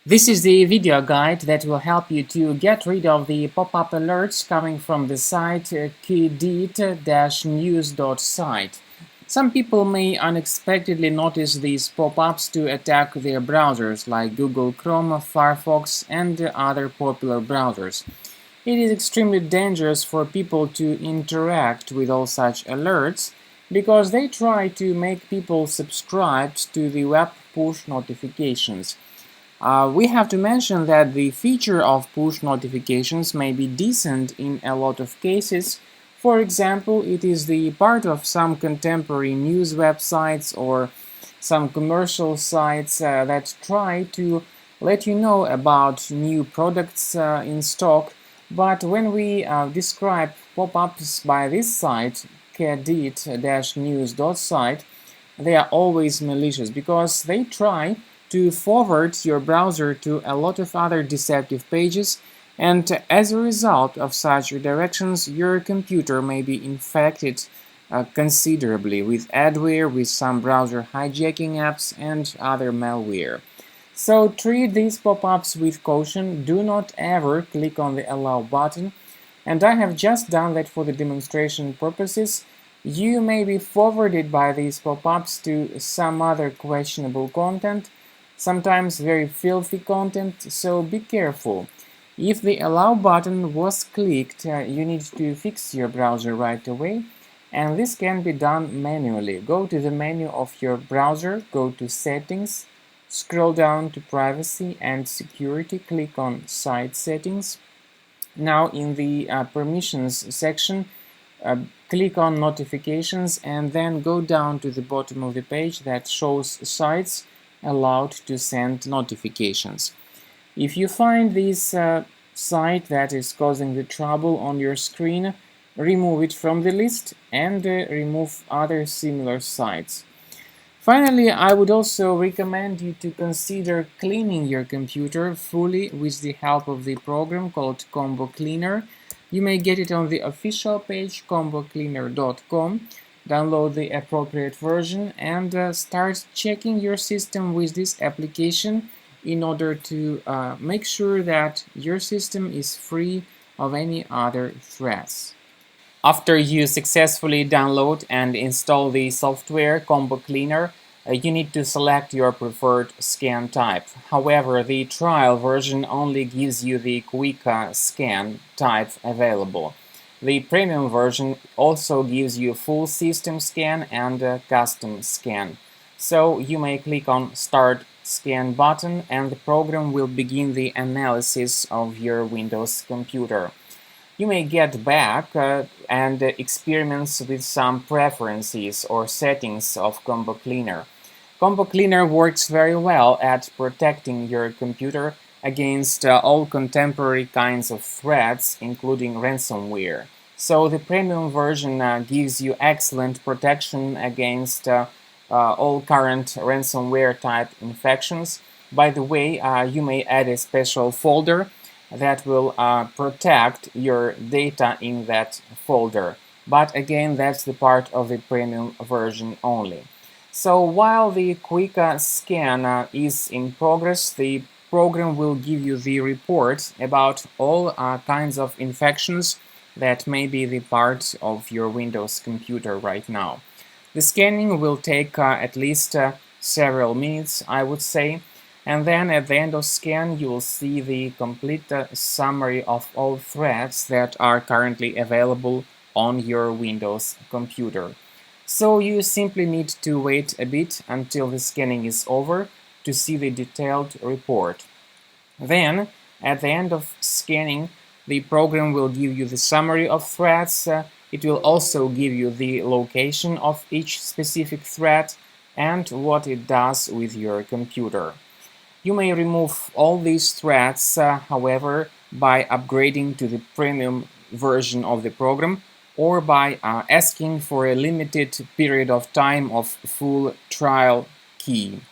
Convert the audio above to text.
This is the video guide that will help you to get rid of the pop-up alerts coming from the site Qedeat-news.site. Some people may unexpectedly notice these pop-ups to attack their browsers like Google Chrome, Firefox, and other popular browsers. It is extremely dangerous for people to interact with all such alerts because they try to make people subscribe to the web push notifications. We have to mention that the feature of push notifications may be decent in a lot of cases. For example, it is the part of some contemporary news websites or some commercial sites that try to let you know about new products in stock. But when we describe pop-ups by this site, Qedeat-news.site, they are always malicious because they try to forward your browser to a lot of other deceptive pages, and as a result of such redirections, your computer may be infected considerably with adware, with some browser hijacking apps, and other malware. So treat these pop-ups with caution. Do not ever click on the Allow button. And I have just done that for the demonstration purposes. You may be forwarded by these pop-ups to some other questionable content, sometimes very filthy content, so be careful. If the Allow button was clicked, you need to fix your browser right away, and this can be done manually. Go to the menu of your browser, go to Settings, scroll down to Privacy and Security, click on Site Settings. Now in the Permissions section, click on Notifications and then go down to the bottom of the page that shows sites allowed to send notifications. If you find this site that is causing the trouble on your screen, remove it from the list and remove other similar sites. Finally, I would also recommend you to consider cleaning your computer fully with the help of the program called Combo Cleaner. You may get it on the official page combocleaner.com. Download the appropriate version and start checking your system with this application in order to make sure that your system is free of any other threats. After you successfully download and install the software Combo Cleaner, you need to select your preferred scan type. However, the trial version only gives you the quick scan type available. The premium version also gives you full system scan and custom scan. So you may click on Start Scan button and the program will begin the analysis of your Windows computer. You may get back and experiments with some preferences or settings of Combo Cleaner. Combo Cleaner works very well at protecting your computer against all contemporary kinds of threats, including ransomware. So the premium version gives you excellent protection against all current ransomware type infections. By the way, you may add a special folder that will protect your data in that folder. But again, that's the part of the premium version only. So while the quick scan is in progress, the program will give you the report about all kinds of infections that may be the part of your Windows computer right now. The scanning will take at least several minutes, I would say, and then at the end of scan you will see the complete summary of all threats that are currently available on your Windows computer. So you simply need to wait a bit until the scanning is over to see the detailed report. Then, at the end of scanning, the program will give you the summary of threats. It will also give you the location of each specific threat and what it does with your computer. You may remove all these threats, however, by upgrading to the premium version of the program or by asking for a limited period of time of full trial key.